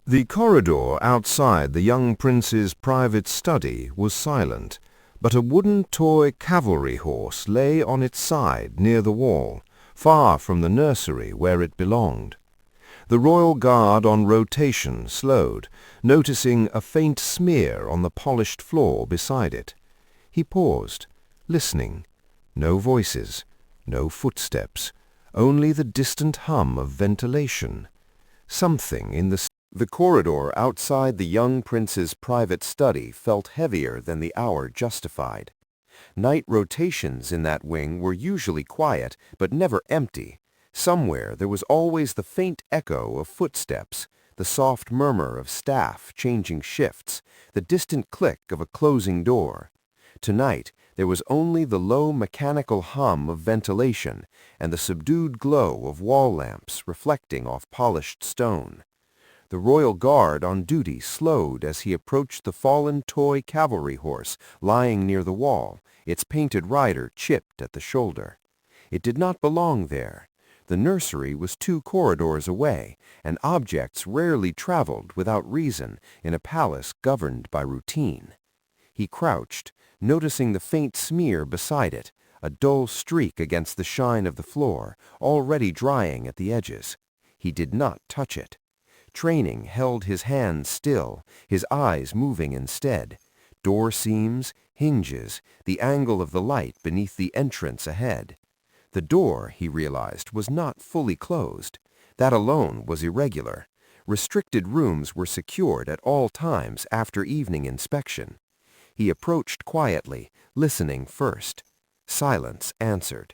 The corridor outside the young prince's private study was silent, but a wooden toy cavalry horse lay on its side near the wall, far from the nursery where it belonged. The royal guard on rotation slowed, noticing a faint smear on the polished floor beside it. He paused, listening. No voices, no footsteps, only the distant hum of ventilation. Something in the corridor outside the young prince's private study felt heavier than the hour justified. Night rotations in that wing were usually quiet, but never empty. Somewhere there was always the faint echo of footsteps, the soft murmur of staff changing shifts, the distant click of a closing door. Tonight, there was only the low mechanical hum of ventilation and the subdued glow of wall lamps reflecting off polished stone. The royal guard on duty slowed as he approached the fallen toy cavalry horse lying near the wall, its painted rider chipped at the shoulder. It did not belong there. The nursery was 2 corridors away, and objects rarely traveled without reason in a palace governed by routine. He crouched, noticing the faint smear beside it, a dull streak against the shine of the floor, already drying at the edges. He did not touch it. Training held his hands still, his eyes moving instead. Door seams, hinges, the angle of the light beneath the entrance ahead. The door, he realized, was not fully closed. That alone was irregular. Restricted rooms were secured at all times after evening inspection. He approached quietly, listening first. Silence answered.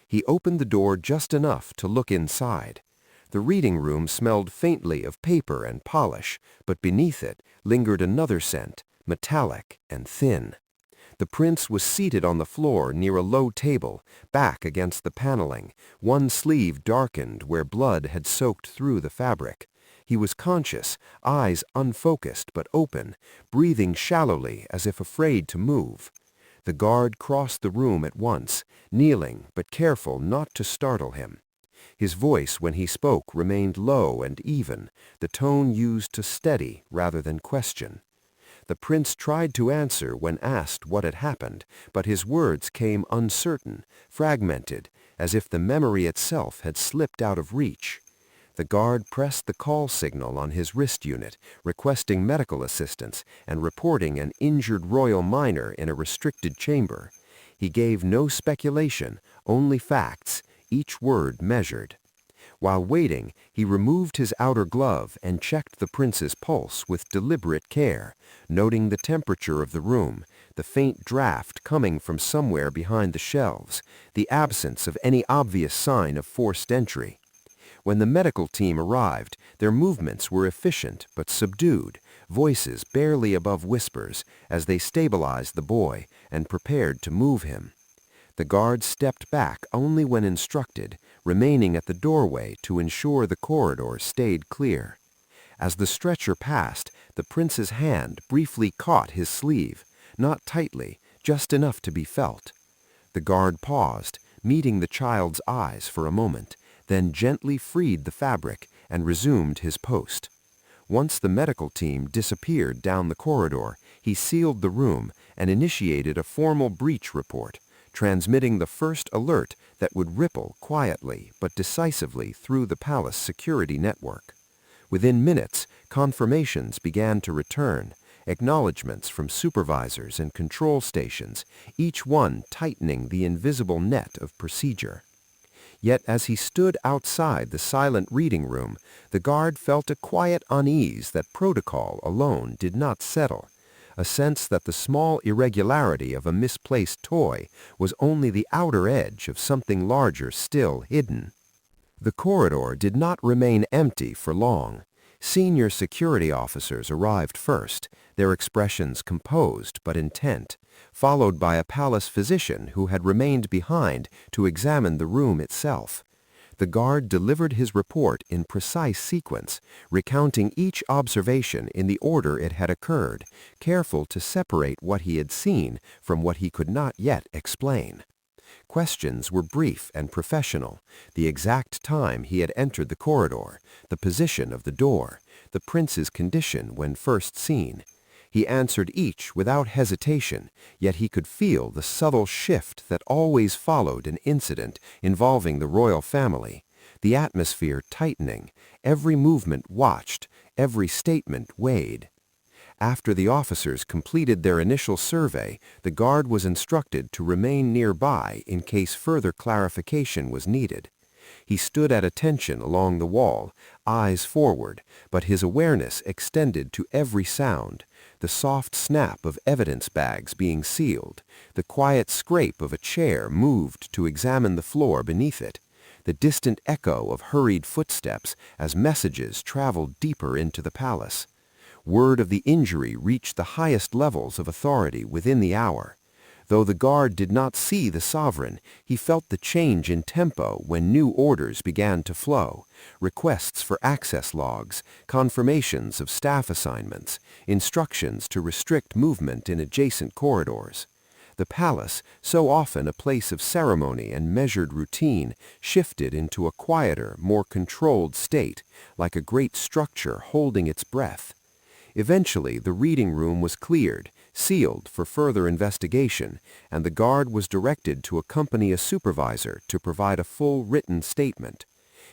He opened the door just enough to look inside. The reading room smelled faintly of paper and polish, but beneath it lingered another scent, metallic and thin. The prince was seated on the floor near a low table, back against the paneling, one sleeve darkened where blood had soaked through the fabric. He was conscious, eyes unfocused but open, breathing shallowly as if afraid to move. The guard crossed the room at once, kneeling but careful not to startle him. His voice when he spoke remained low and even, the tone used to steady rather than question. The prince tried to answer when asked what had happened, but his words came uncertain, fragmented, as if the memory itself had slipped out of reach. The guard pressed the call signal on his wrist unit, requesting medical assistance and reporting an injured royal minor in a restricted chamber. He gave no speculation, only facts, each word measured. While waiting, he removed his outer glove and checked the prince's pulse with deliberate care, noting the temperature of the room, the faint draft coming from somewhere behind the shelves, the absence of any obvious sign of forced entry. When the medical team arrived, their movements were efficient but subdued, voices barely above whispers, as they stabilized the boy and prepared to move him. The guard stepped back only when instructed, remaining at the doorway to ensure the corridor stayed clear. As the stretcher passed, the prince's hand briefly caught his sleeve, not tightly, just enough to be felt. The guard paused, meeting the child's eyes for a moment, then gently freed the fabric and resumed his post. Once the medical team disappeared down the corridor, he sealed the room and initiated a formal breach report, transmitting the first alert that would ripple quietly but decisively through the palace security network. Within minutes, confirmations began to return, acknowledgments from supervisors and control stations, each one tightening the invisible net of procedure. Yet as he stood outside the silent reading room, the guard felt a quiet unease that protocol alone did not settle, a sense that the small irregularity of a misplaced toy was only the outer edge of something larger still hidden. The corridor did not remain empty for long. Senior security officers arrived first, their expressions composed but intent, followed by a palace physician who had remained behind to examine the room itself. The guard delivered his report in precise sequence, recounting each observation in the order it had occurred, careful to separate what he had seen from what he could not yet explain. Questions were brief and professional, the exact time he had entered the corridor, the position of the door, the prince's condition when first seen. He answered each without hesitation, yet he could feel the subtle shift that always followed an incident involving the royal family, the atmosphere tightening, every movement watched, every statement weighed. After the officers completed their initial survey, the guard was instructed to remain nearby in case further clarification was needed. He stood at attention along the wall, eyes forward, but his awareness extended to every sound, the soft snap of evidence bags being sealed, the quiet scrape of a chair moved to examine the floor beneath it, the distant echo of hurried footsteps as messages traveled deeper into the palace. Word of the injury reached the highest levels of authority within the hour. Though the guard did not see the sovereign, he felt the change in tempo when new orders began to flow, requests for access logs, confirmations of staff assignments, instructions to restrict movement in adjacent corridors. The palace, so often a place of ceremony and measured routine, shifted into a quieter, more controlled state, like a great structure holding its breath. Eventually, the reading room was cleared, sealed for further investigation, and the guard was directed to accompany a supervisor to provide a full written statement.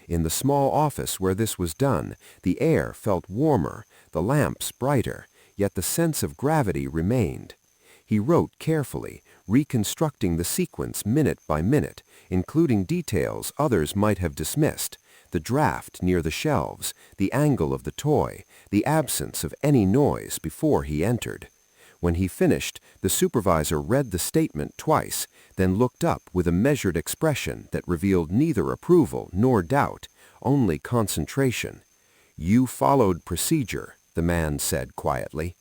In the small office where this was done, the air felt warmer, the lamps brighter, yet the sense of gravity remained. He wrote carefully, reconstructing the sequence minute by minute, including details others might have dismissed, the draft near the shelves, the angle of the toy, the absence of any noise before he entered. When he finished, the supervisor read the statement twice, then looked up with a measured expression that revealed neither approval nor doubt, only concentration. "You followed procedure," the man said quietly.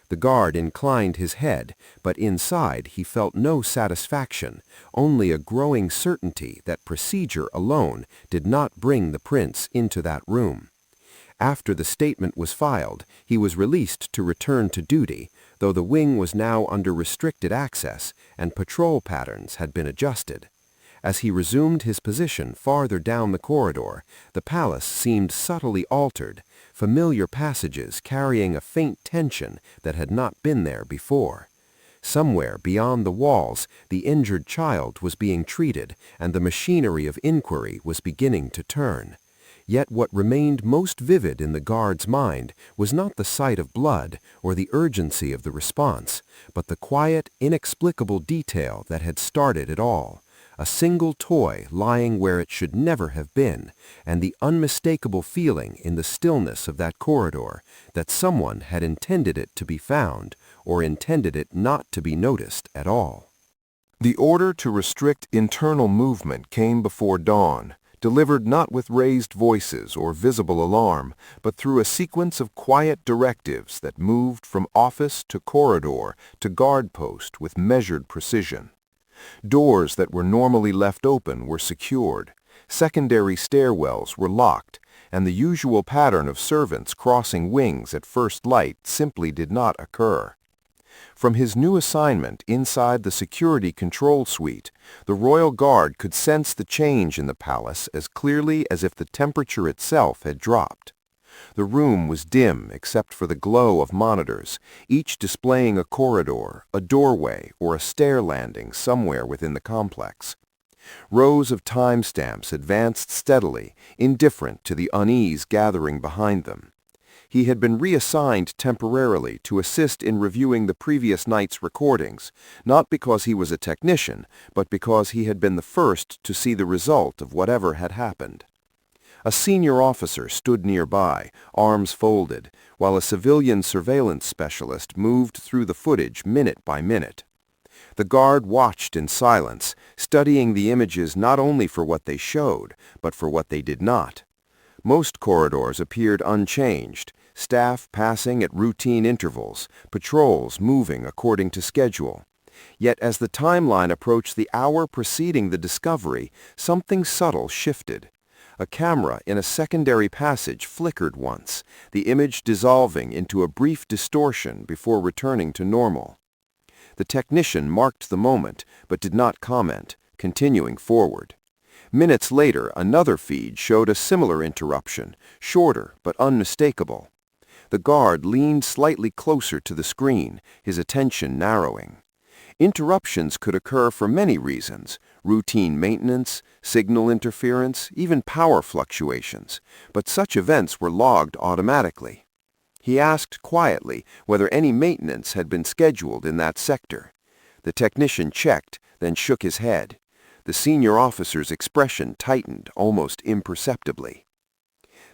The guard inclined his head, but inside he felt no satisfaction, only a growing certainty that procedure alone did not bring the prince into that room. After the statement was filed, he was released to return to duty, though the wing was now under restricted access and patrol patterns had been adjusted. As he resumed his position farther down the corridor, the palace seemed subtly altered, familiar passages carrying a faint tension that had not been there before. Somewhere beyond the walls, the injured child was being treated, and the machinery of inquiry was beginning to turn. Yet what remained most vivid in the guard's mind was not the sight of blood or the urgency of the response, but the quiet, inexplicable detail that had started it all. A single toy lying where it should never have been, and the unmistakable feeling in the stillness of that corridor that someone had intended it to be found, or intended it not to be noticed at all. The order to restrict internal movement came before dawn, delivered not with raised voices or visible alarm, but through a sequence of quiet directives that moved from office to corridor to guard post with measured precision. Doors that were normally left open were secured, secondary stairwells were locked, and the usual pattern of servants crossing wings at first light simply did not occur. From his new assignment inside the security control suite, the royal guard could sense the change in the palace as clearly as if the temperature itself had dropped. The room was dim except for the glow of monitors, each displaying a corridor, a doorway, or a stair landing somewhere within the complex. Rows of timestamps advanced steadily, indifferent to the unease gathering behind them. He had been reassigned temporarily to assist in reviewing the previous night's recordings, not because he was a technician, but because he had been the first to see the result of whatever had happened. A senior officer stood nearby, arms folded, while a civilian surveillance specialist moved through the footage minute by minute. The guard watched in silence, studying the images not only for what they showed, but for what they did not. Most corridors appeared unchanged, staff passing at routine intervals, patrols moving according to schedule. Yet as the timeline approached the hour preceding the discovery, something subtle shifted. A camera in a secondary passage flickered once, the image dissolving into a brief distortion before returning to normal. The technician marked the moment, but did not comment, continuing forward. Minutes later, another feed showed a similar interruption, shorter but unmistakable. The guard leaned slightly closer to the screen, his attention narrowing. Interruptions could occur for many reasons: routine maintenance, signal interference, even power fluctuations, but such events were logged automatically. He asked quietly whether any maintenance had been scheduled in that sector. The technician checked, then shook his head. The senior officer's expression tightened almost imperceptibly.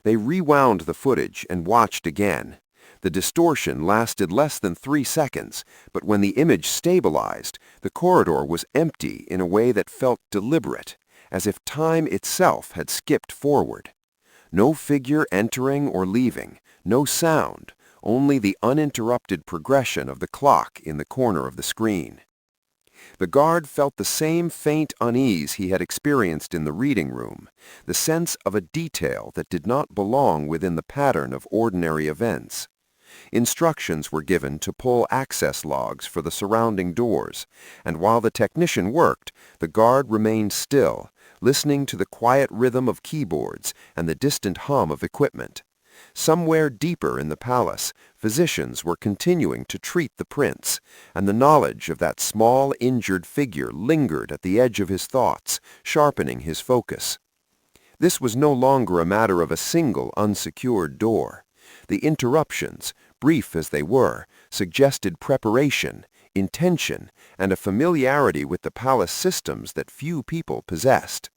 They rewound the footage and watched again. The distortion lasted less than 3 seconds, but when the image stabilized, the corridor was empty in a way that felt deliberate, as if time itself had skipped forward. No figure entering or leaving, no sound, only the uninterrupted progression of the clock in the corner of the screen. The guard felt the same faint unease he had experienced in the reading room, the sense of a detail that did not belong within the pattern of ordinary events. Instructions were given to pull access logs for the surrounding doors, and while the technician worked, the guard remained still, listening to the quiet rhythm of keyboards and the distant hum of equipment. Somewhere deeper in the palace, physicians were continuing to treat the prince, and the knowledge of that small, injured figure lingered at the edge of his thoughts, sharpening his focus. This was no longer a matter of a single unsecured door. The interruptions, brief as they were, suggested preparation, intention, and a familiarity with the palace systems that few people possessed.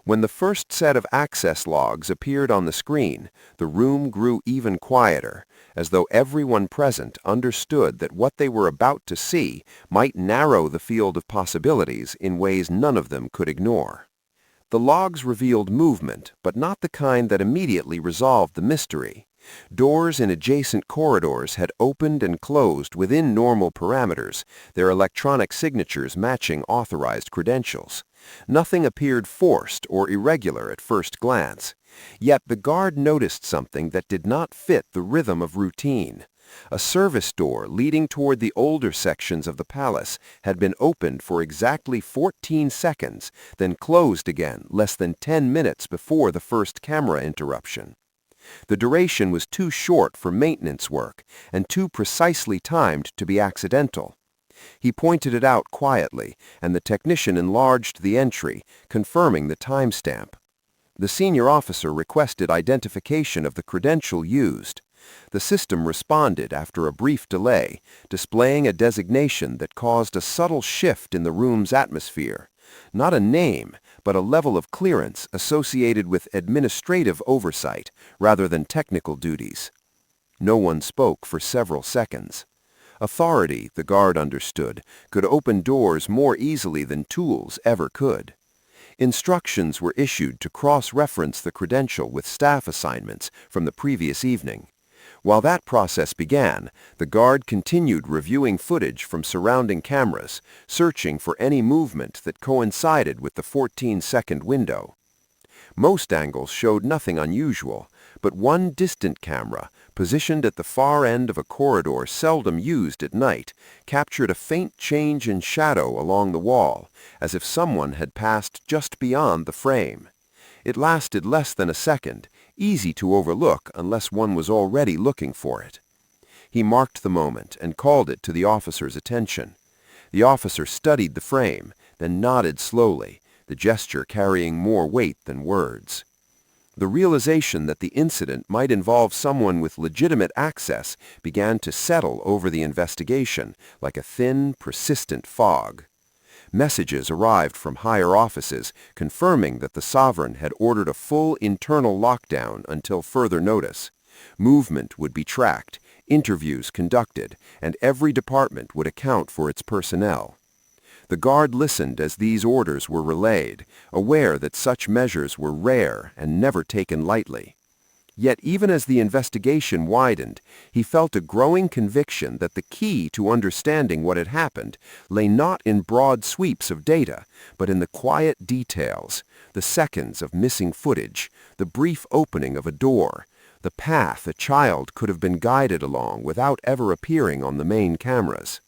When the first set of access logs appeared on the screen, the room grew even quieter, as though everyone present understood that what they were about to see might narrow the field of possibilities in ways none of them could ignore. The logs revealed movement, but not the kind that immediately resolved the mystery. Doors in adjacent corridors had opened and closed within normal parameters, their electronic signatures matching authorized credentials. Nothing appeared forced or irregular at first glance. Yet the guard noticed something that did not fit the rhythm of routine. A service door leading toward the older sections of the palace had been opened for exactly 14 seconds, then closed again less than 10 minutes before the first camera interruption. The duration was too short for maintenance work and too precisely timed to be accidental. He pointed it out quietly, and the technician enlarged the entry, confirming the timestamp. The senior officer requested identification of the credential used. The system responded after a brief delay, displaying a designation that caused a subtle shift in the room's atmosphere. Not a name, but a level of clearance associated with administrative oversight rather than technical duties. No one spoke for several seconds. Authority, the guard understood, could open doors more easily than tools ever could. Instructions were issued to cross-reference the credential with staff assignments from the previous evening. While that process began, the guard continued reviewing footage from surrounding cameras, searching for any movement that coincided with the 14-second window. Most angles showed nothing unusual, but one distant camera, positioned at the far end of a corridor seldom used at night, captured a faint change in shadow along the wall, as if someone had passed just beyond the frame. It lasted less than a second, easy to overlook unless one was already looking for it. He marked the moment and called it to the officer's attention. The officer studied the frame, then nodded slowly, the gesture carrying more weight than words. The realization that the incident might involve someone with legitimate access began to settle over the investigation like a thin, persistent fog. Messages arrived from higher offices confirming that the sovereign had ordered a full internal lockdown until further notice. Movement would be tracked, interviews conducted, and every department would account for its personnel. The guard listened as these orders were relayed, aware that such measures were rare and never taken lightly. Yet even as the investigation widened, he felt a growing conviction that the key to understanding what had happened lay not in broad sweeps of data, but in the quiet details, the seconds of missing footage, the brief opening of a door, the path a child could have been guided along without ever appearing on the main cameras.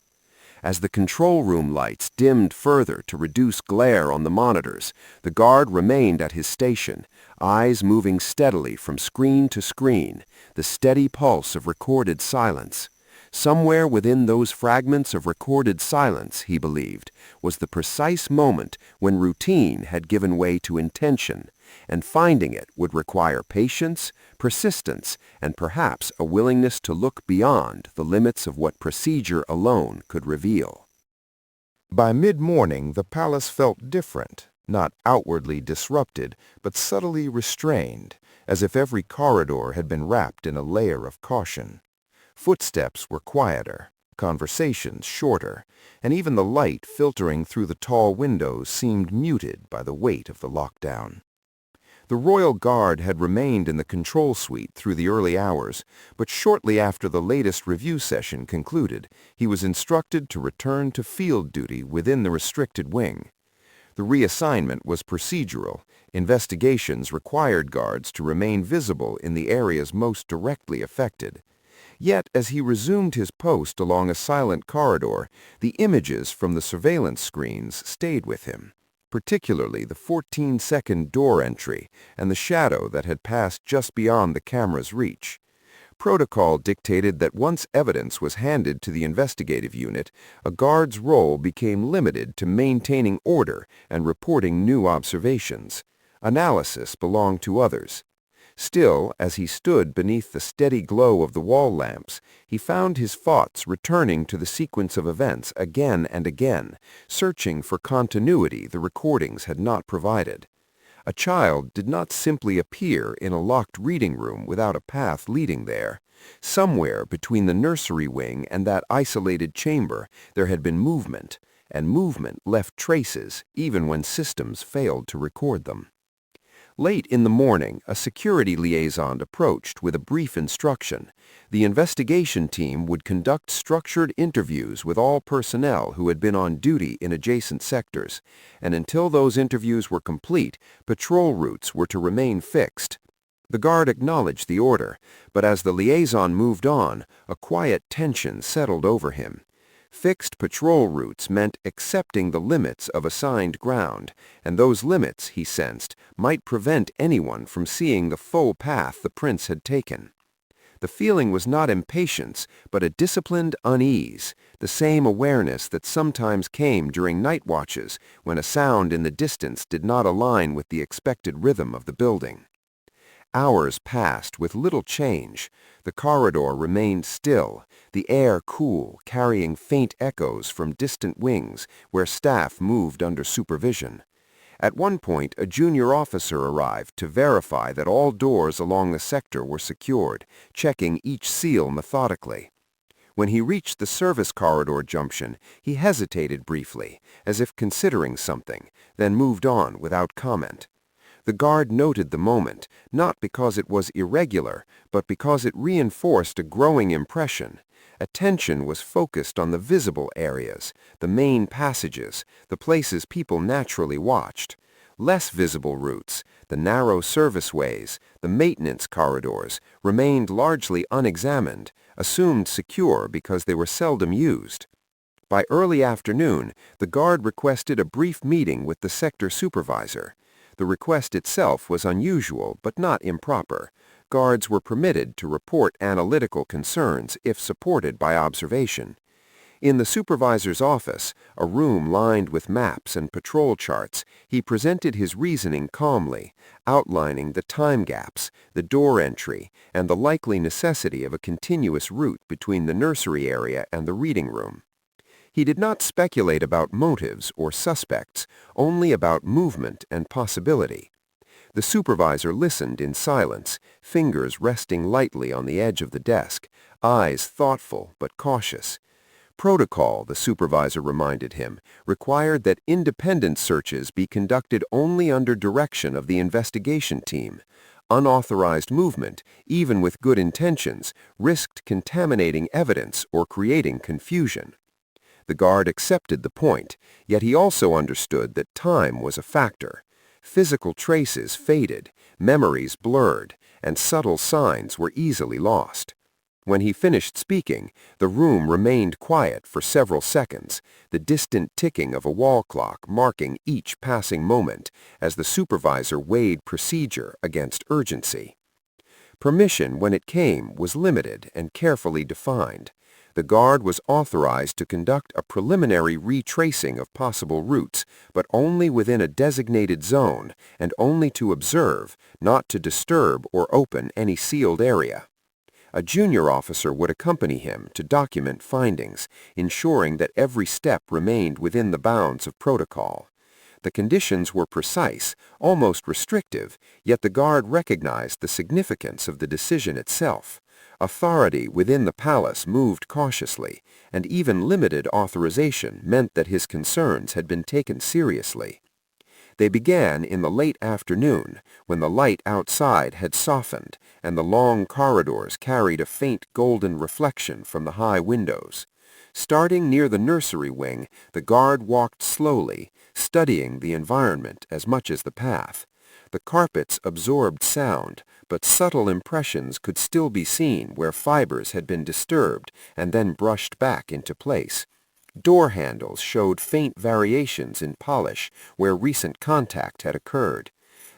As the control room lights dimmed further to reduce glare on the monitors, the guard remained at his station, eyes moving steadily from screen to screen, the steady pulse of recorded silence. Somewhere within those fragments of recorded silence, he believed, was the precise moment when routine had given way to intention, and finding it would require patience, persistence, and perhaps a willingness to look beyond the limits of what procedure alone could reveal. By mid-morning, the palace felt different, not outwardly disrupted, but subtly restrained, as if every corridor had been wrapped in a layer of caution. Footsteps were quieter, conversations shorter, and even the light filtering through the tall windows seemed muted by the weight of the lockdown. The royal guard had remained in the control suite through the early hours, but shortly after the latest review session concluded, he was instructed to return to field duty within the restricted wing. The reassignment was procedural. Investigations required guards to remain visible in the areas most directly affected. Yet, as he resumed his post along a silent corridor, the images from the surveillance screens stayed with him, particularly the 14-second door entry and the shadow that had passed just beyond the camera's reach. Protocol dictated that once evidence was handed to the investigative unit, a guard's role became limited to maintaining order and reporting new observations. Analysis belonged to others. Still, as he stood beneath the steady glow of the wall lamps, he found his thoughts returning to the sequence of events again and again, searching for continuity the recordings had not provided. A child did not simply appear in a locked reading room without a path leading there. Somewhere between the nursery wing and that isolated chamber there had been movement, and movement left traces even when systems failed to record them. Late in the morning, a security liaison approached with a brief instruction. The investigation team would conduct structured interviews with all personnel who had been on duty in adjacent sectors, and until those interviews were complete, patrol routes were to remain fixed. The guard acknowledged the order, but as the liaison moved on, a quiet tension settled over him. Fixed patrol routes meant accepting the limits of assigned ground, and those limits, he sensed, might prevent anyone from seeing the full path the prince had taken. The feeling was not impatience, but a disciplined unease, the same awareness that sometimes came during night watches when a sound in the distance did not align with the expected rhythm of the building. Hours passed with little change. The corridor remained still, the air cool, carrying faint echoes from distant wings where staff moved under supervision. At one point, a junior officer arrived to verify that all doors along the sector were secured, checking each seal methodically. When he reached the service corridor junction, he hesitated briefly, as if considering something, then moved on without comment. The guard noted the moment, not because it was irregular, but because it reinforced a growing impression. Attention was focused on the visible areas, the main passages, the places people naturally watched. Less visible routes, the narrow serviceways, the maintenance corridors, remained largely unexamined, assumed secure because they were seldom used. By early afternoon, the guard requested a brief meeting with the sector supervisor. The request itself was unusual but not improper. Guards were permitted to report analytical concerns if supported by observation. In the supervisor's office, a room lined with maps and patrol charts, he presented his reasoning calmly, outlining the time gaps, the door entry, and the likely necessity of a continuous route between the nursery area and the reading room. He did not speculate about motives or suspects, only about movement and possibility. The supervisor listened in silence, fingers resting lightly on the edge of the desk, eyes thoughtful but cautious. Protocol, the supervisor reminded him, required that independent searches be conducted only under direction of the investigation team. Unauthorized movement, even with good intentions, risked contaminating evidence or creating confusion. The guard accepted the point, yet he also understood that time was a factor. Physical traces faded, memories blurred, and subtle signs were easily lost. When he finished speaking, the room remained quiet for several seconds, the distant ticking of a wall clock marking each passing moment as the supervisor weighed procedure against urgency. Permission, when it came, was limited and carefully defined. The guard was authorized to conduct a preliminary retracing of possible routes, but only within a designated zone and only to observe, not to disturb or open any sealed area. A junior officer would accompany him to document findings, ensuring that every step remained within the bounds of protocol. The conditions were precise, almost restrictive, yet the guard recognized the significance of the decision itself. Authority within the palace moved cautiously, and even limited authorization meant that his concerns had been taken seriously. They began in the late afternoon, when the light outside had softened and the long corridors carried a faint golden reflection from the high windows. Starting near the nursery wing, the guard walked slowly, studying the environment as much as the path. The carpets absorbed sound, but subtle impressions could still be seen where fibers had been disturbed and then brushed back into place. Door handles showed faint variations in polish where recent contact had occurred.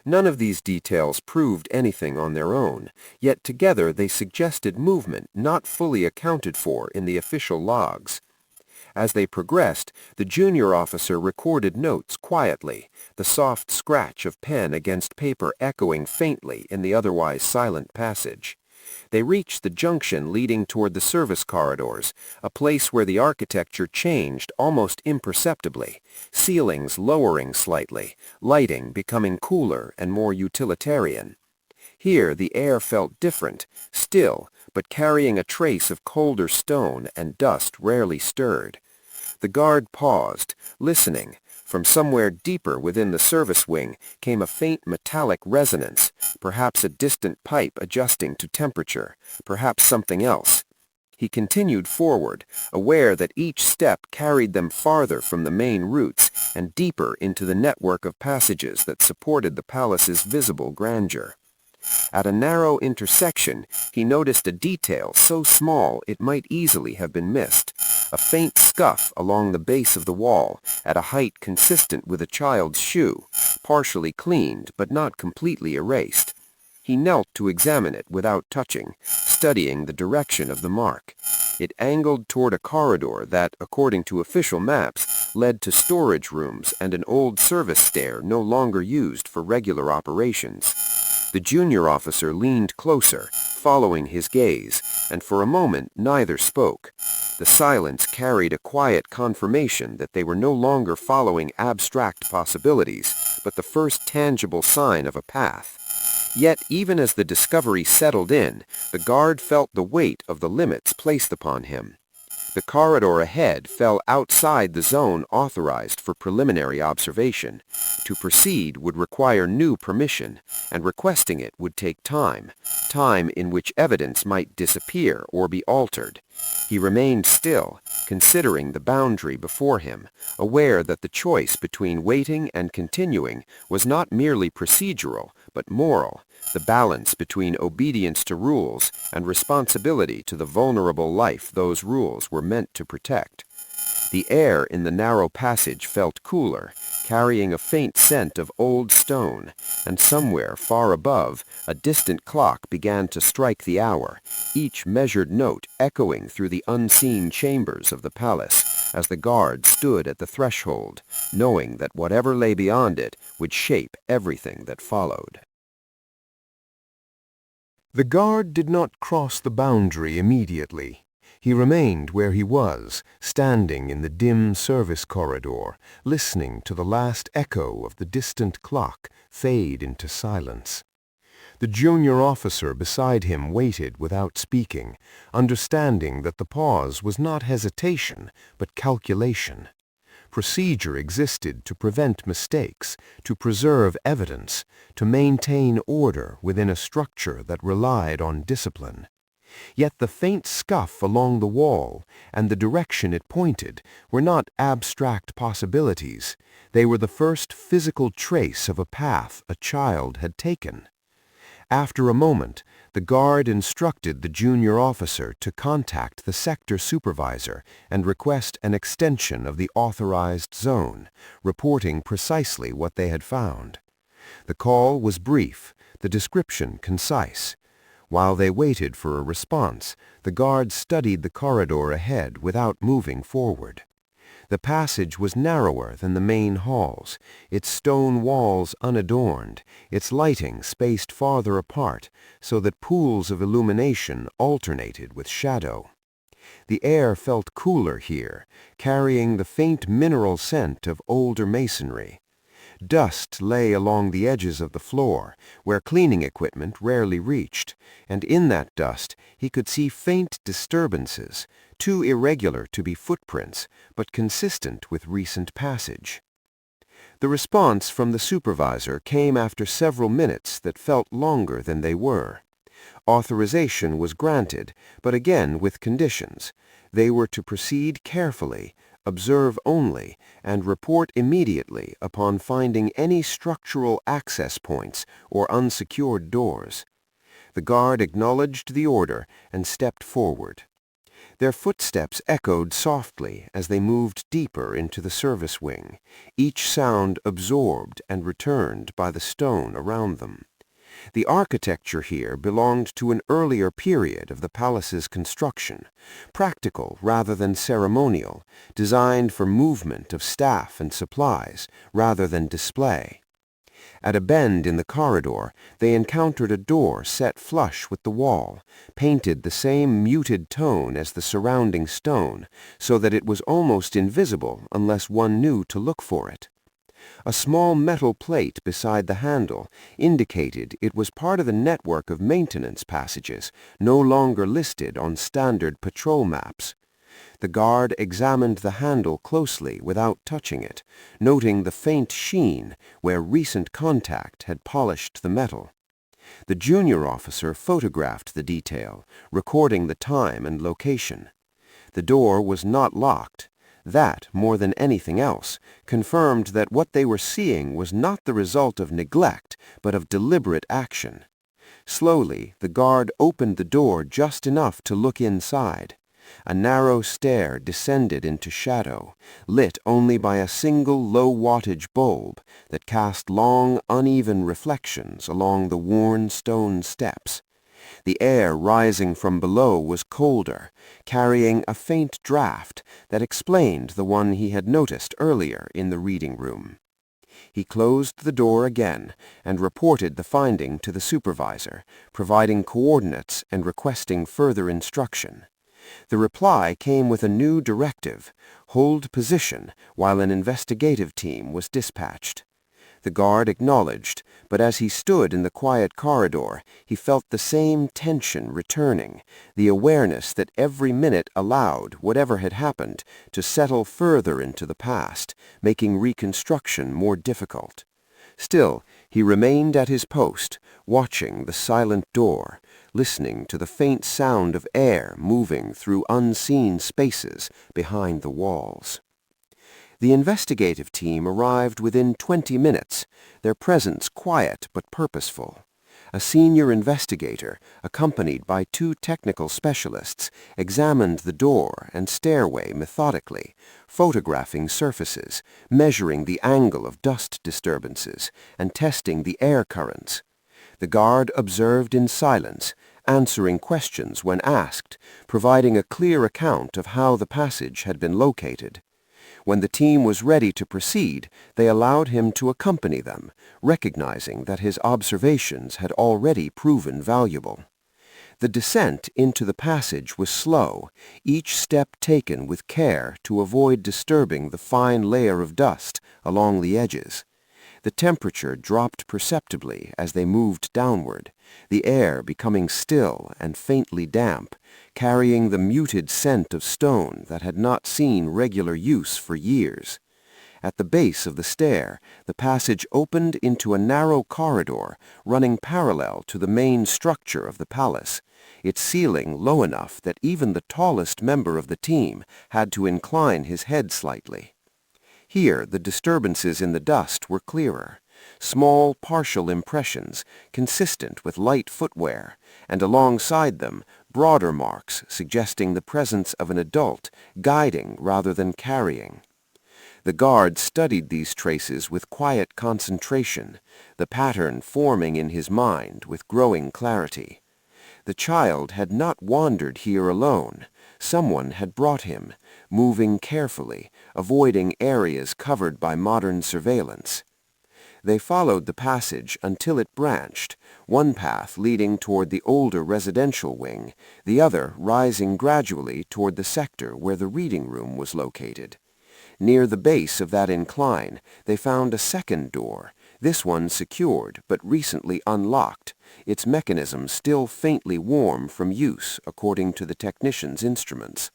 None of these details proved anything on their own, yet together they suggested movement not fully accounted for in the official logs. As they progressed, the junior officer recorded notes quietly, the soft scratch of pen against paper echoing faintly in the otherwise silent passage. They reached the junction leading toward the service corridors, a place where the architecture changed almost imperceptibly, ceilings lowering slightly, lighting becoming cooler and more utilitarian. Here the air felt different, still, but carrying a trace of colder stone and dust rarely stirred. The guard paused, listening. From somewhere deeper within the service wing came a faint metallic resonance, perhaps a distant pipe adjusting to temperature, perhaps something else. He continued forward, aware that each step carried them farther from the main routes and deeper into the network of passages that supported the palace's visible grandeur. At a narrow intersection, he noticed a detail so small it might easily have been missed, a faint scuff along the base of the wall at a height consistent with a child's shoe, partially cleaned but not completely erased. He knelt to examine it without touching, studying the direction of the mark. It angled toward a corridor that, according to official maps, led to storage rooms and an old service stair no longer used for regular operations. The junior officer leaned closer, following his gaze, and for a moment neither spoke. The silence carried a quiet confirmation that they were no longer following abstract possibilities, but the first tangible sign of a path. Yet, even as the discovery settled in, the guard felt the weight of the limits placed upon him. The corridor ahead fell outside the zone authorized for preliminary observation. To proceed would require new permission, and requesting it would take time in which evidence might disappear or be altered. He remained still, considering the boundary before him, aware that the choice between waiting and continuing was not merely procedural, but moral, the balance between obedience to rules and responsibility to the vulnerable life those rules were meant to protect. The air in the narrow passage felt cooler, carrying a faint scent of old stone, and somewhere far above, a distant clock began to strike the hour, each measured note echoing through the unseen chambers of the palace, as the guard stood at the threshold, knowing that whatever lay beyond it would shape everything that followed. The guard did not cross the boundary immediately. He remained where he was, standing in the dim service corridor, listening to the last echo of the distant clock fade into silence. The junior officer beside him waited without speaking, understanding that the pause was not hesitation, but calculation. Procedure existed to prevent mistakes, to preserve evidence, to maintain order within a structure that relied on discipline. Yet the faint scuff along the wall and the direction it pointed were not abstract possibilities. They were the first physical trace of a path a child had taken. After a moment, the guard instructed the junior officer to contact the sector supervisor and request an extension of the authorized zone, reporting precisely what they had found. The call was brief, the description concise. While they waited for a response, the guard studied the corridor ahead without moving forward. The passage was narrower than the main halls, its stone walls unadorned, its lighting spaced farther apart so that pools of illumination alternated with shadow. The air felt cooler here, carrying the faint mineral scent of older masonry. Dust lay along the edges of the floor, where cleaning equipment rarely reached, and in that dust he could see faint disturbances, too irregular to be footprints, but consistent with recent passage. The response from the supervisor came after several minutes that felt longer than they were. Authorization was granted, but again with conditions. They were to proceed carefully, observe only, and report immediately upon finding any structural access points or unsecured doors. The guard acknowledged the order and stepped forward. Their footsteps echoed softly as they moved deeper into the service wing, each sound absorbed and returned by the stone around them. The architecture here belonged to an earlier period of the palace's construction, practical rather than ceremonial, designed for movement of staff and supplies rather than display. At a bend in the corridor, they encountered a door set flush with the wall, painted the same muted tone as the surrounding stone, so that it was almost invisible unless one knew to look for it. A small metal plate beside the handle indicated it was part of the network of maintenance passages, no longer listed on standard patrol maps. The guard examined the handle closely without touching it, noting the faint sheen where recent contact had polished the metal. The junior officer photographed the detail, recording the time and location. The door was not locked. That, more than anything else, confirmed that what they were seeing was not the result of neglect, but of deliberate action. Slowly, the guard opened the door just enough to look inside. A narrow stair descended into shadow, lit only by a single low-wattage bulb that cast long, uneven reflections along the worn stone steps. The air rising from below was colder, carrying a faint draft that explained the one he had noticed earlier in the reading room. He closed the door again and reported the finding to the supervisor, providing coordinates and requesting further instruction. The reply came with a new directive: hold position while an investigative team was dispatched. The guard acknowledged, but as he stood in the quiet corridor, he felt the same tension returning, the awareness that every minute allowed whatever had happened to settle further into the past, making reconstruction more difficult. Still, he remained at his post, watching the silent door, listening to the faint sound of air moving through unseen spaces behind the walls. The investigative team arrived within 20 minutes, their presence quiet but purposeful. A senior investigator, accompanied by 2 technical specialists, examined the door and stairway methodically, photographing surfaces, measuring the angle of dust disturbances, and testing the air currents. The guard observed in silence, answering questions when asked, providing a clear account of how the passage had been located. When the team was ready to proceed, they allowed him to accompany them, recognizing that his observations had already proven valuable. The descent into the passage was slow, each step taken with care to avoid disturbing the fine layer of dust along the edges. The temperature dropped perceptibly as they moved downward, the air becoming still and faintly damp, carrying the muted scent of stone that had not seen regular use for years. At the base of the stair, the passage opened into a narrow corridor running parallel to the main structure of the palace, its ceiling low enough that even the tallest member of the team had to incline his head slightly. Here, the disturbances in the dust were clearer. small partial impressions consistent with light footwear, and alongside them broader marks suggesting the presence of an adult guiding rather than carrying. The guard studied these traces with quiet concentration, the pattern forming in his mind with growing clarity. The child had not wandered here alone. Someone had brought him, moving carefully, avoiding areas covered by modern surveillance. They followed the passage until it branched, one path leading toward the older residential wing, the other rising gradually toward the sector where the reading room was located. Near the base of that incline, they found a second door, this one secured but recently unlocked, its mechanism still faintly warm from use according to the technician's instruments.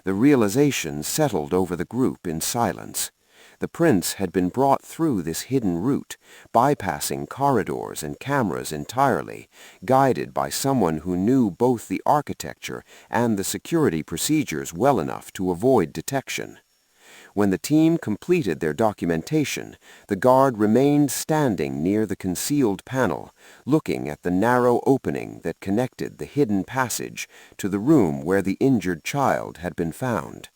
The realization settled over the group in silence. The prince had been brought through this hidden route, bypassing corridors and cameras entirely, guided by someone who knew both the architecture and the security procedures well enough to avoid detection. When the team completed their documentation, the guard remained standing near the concealed panel, looking at the narrow opening that connected the hidden passage to the room where the injured child had been found.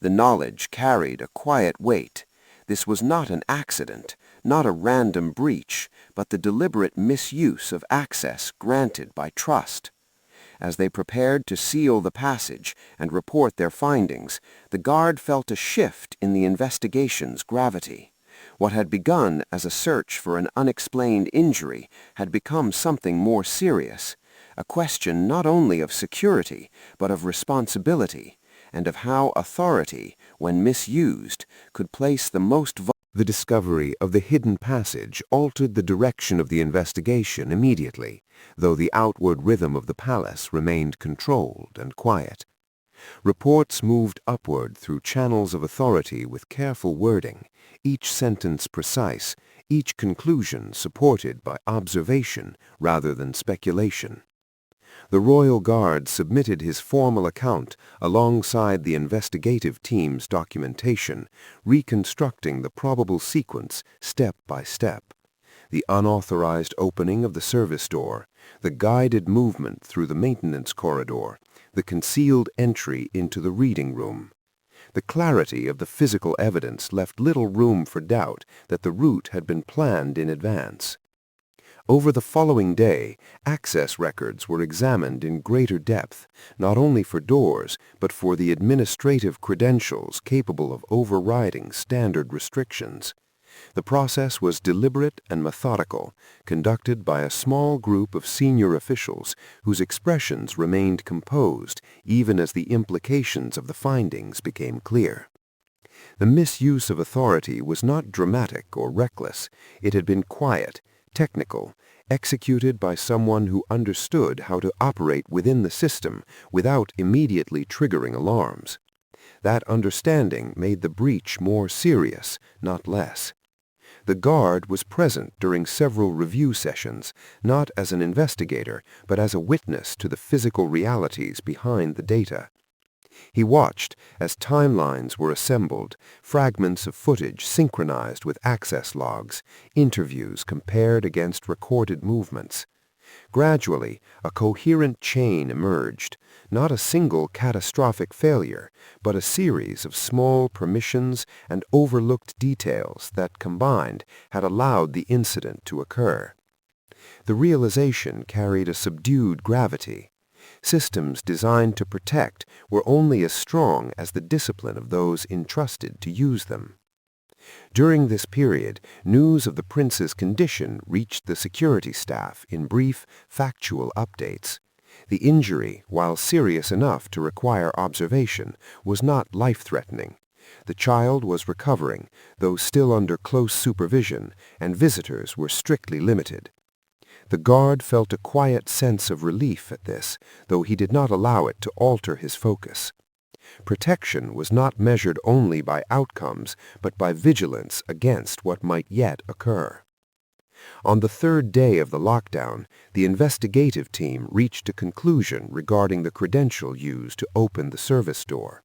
The knowledge carried a quiet weight. This was not an accident, not a random breach, but the deliberate misuse of access granted by trust. As they prepared to seal the passage and report their findings, the guard felt a shift in the investigation's gravity. What had begun as a search for an unexplained injury had become something more serious, a question not only of security, but of responsibility, and of how authority, when misused, could place the most The discovery of the hidden passage altered the direction of the investigation immediately, though the outward rhythm of the palace remained controlled and quiet. Reports moved upward through channels of authority with careful wording, each sentence precise, each conclusion supported by observation rather than speculation. The royal guard submitted his formal account alongside the investigative team's documentation, reconstructing the probable sequence step by step. The unauthorized opening of the service door, the guided movement through the maintenance corridor, the concealed entry into the reading room. The clarity of the physical evidence left little room for doubt that the route had been planned in advance. Over the following day, access records were examined in greater depth, not only for doors, but for the administrative credentials capable of overriding standard restrictions. The process was deliberate and methodical, conducted by a small group of senior officials whose expressions remained composed even as the implications of the findings became clear. The misuse of authority was not dramatic or reckless. It had been quiet, technical, executed by someone who understood how to operate within the system without immediately triggering alarms. That understanding made the breach more serious, not less. The guard was present during several review sessions, not as an investigator, but as a witness to the physical realities behind the data. He watched as timelines were assembled, fragments of footage synchronized with access logs, interviews compared against recorded movements. Gradually, a coherent chain emerged, not a single catastrophic failure, but a series of small permissions and overlooked details that combined had allowed the incident to occur. The realization carried a subdued gravity. Systems designed to protect were only as strong as the discipline of those entrusted to use them. During this period, news of the prince's condition reached the security staff in brief, factual updates. The injury, while serious enough to require observation, was not life-threatening. The child was recovering, though still under close supervision, and visitors were strictly limited. The guard felt a quiet sense of relief at this, though he did not allow it to alter his focus. Protection was not measured only by outcomes, but by vigilance against what might yet occur. On the third day of the lockdown, the investigative team reached a conclusion regarding the credential used to open the service door.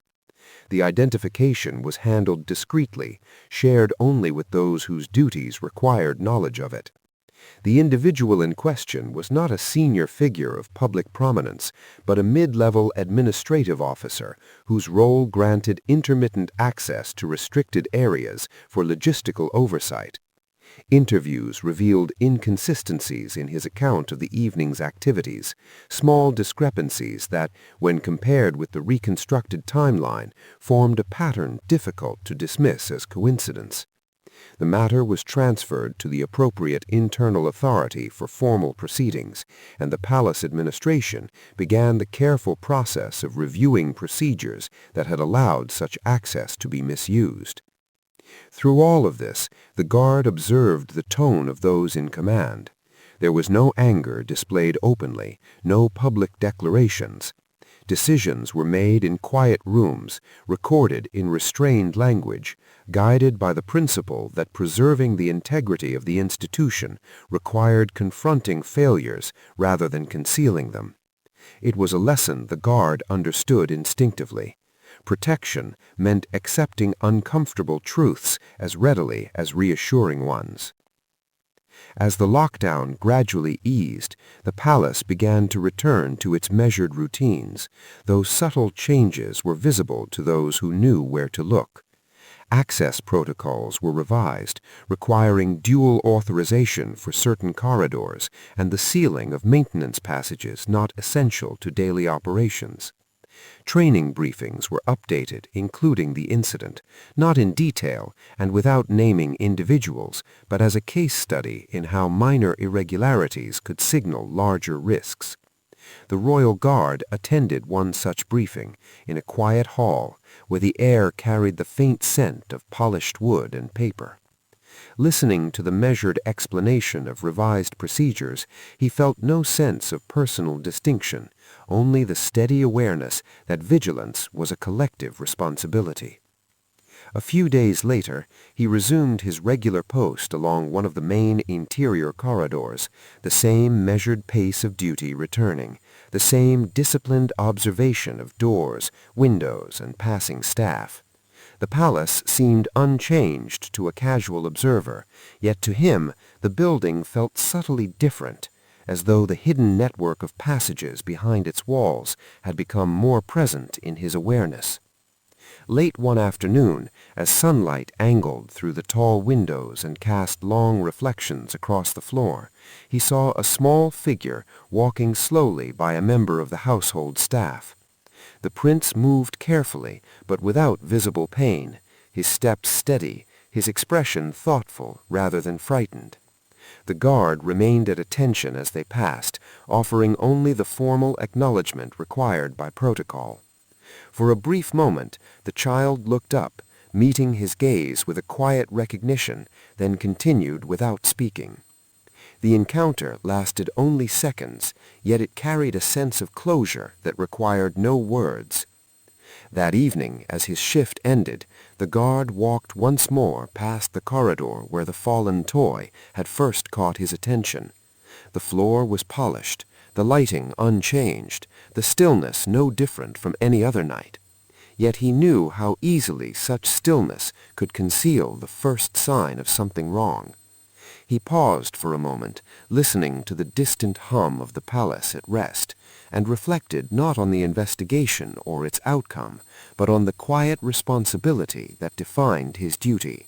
The identification was handled discreetly, shared only with those whose duties required knowledge of it. The individual in question was not a senior figure of public prominence, but a mid-level administrative officer whose role granted intermittent access to restricted areas for logistical oversight. Interviews revealed inconsistencies in his account of the evening's activities, small discrepancies that, when compared with the reconstructed timeline, formed a pattern difficult to dismiss as coincidence. The matter was transferred to the appropriate internal authority for formal proceedings, and the palace administration began the careful process of reviewing procedures that had allowed such access to be misused. Through all of this, the guard observed the tone of those in command. There was no anger displayed openly, no public declarations. Decisions were made in quiet rooms, recorded in restrained language, guided by the principle that preserving the integrity of the institution required confronting failures rather than concealing them. It was a lesson the guard understood instinctively. Protection meant accepting uncomfortable truths as readily as reassuring ones. As the lockdown gradually eased, the palace began to return to its measured routines, though subtle changes were visible to those who knew where to look. Access protocols were revised, requiring dual authorization for certain corridors and the sealing of maintenance passages not essential to daily operations. Training briefings were updated, including the incident, not in detail and without naming individuals, but as a case study in how minor irregularities could signal larger risks. The Royal Guard attended one such briefing in a quiet hall where the air carried the faint scent of polished wood and paper. Listening to the measured explanation of revised procedures, he felt no sense of personal distinction, only the steady awareness that vigilance was a collective responsibility. A few days later, he resumed his regular post along one of the main interior corridors, the same measured pace of duty returning, the same disciplined observation of doors, windows, and passing staff. The palace seemed unchanged to a casual observer, yet to him the building felt subtly different, as though the hidden network of passages behind its walls had become more present in his awareness. Late one afternoon, as sunlight angled through the tall windows and cast long reflections across the floor, he saw a small figure walking slowly by a member of the household staff. The prince moved carefully, but without visible pain, his steps steady, his expression thoughtful rather than frightened. The guard remained at attention as they passed, offering only the formal acknowledgment required by protocol. For a brief moment, the child looked up, meeting his gaze with a quiet recognition, then continued without speaking. The encounter lasted only seconds, yet it carried a sense of closure that required no words. That evening, as his shift ended, the guard walked once more past the corridor where the fallen toy had first caught his attention. The floor was polished, the lighting unchanged, the stillness no different from any other night. Yet he knew how easily such stillness could conceal the first sign of something wrong. He paused for a moment, listening to the distant hum of the palace at rest, and reflected not on the investigation or its outcome, but on the quiet responsibility that defined his duty.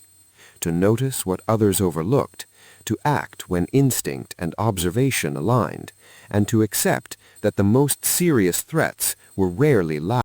To notice what others overlooked, to act when instinct and observation aligned, and to accept that the most serious threats were rarely loud.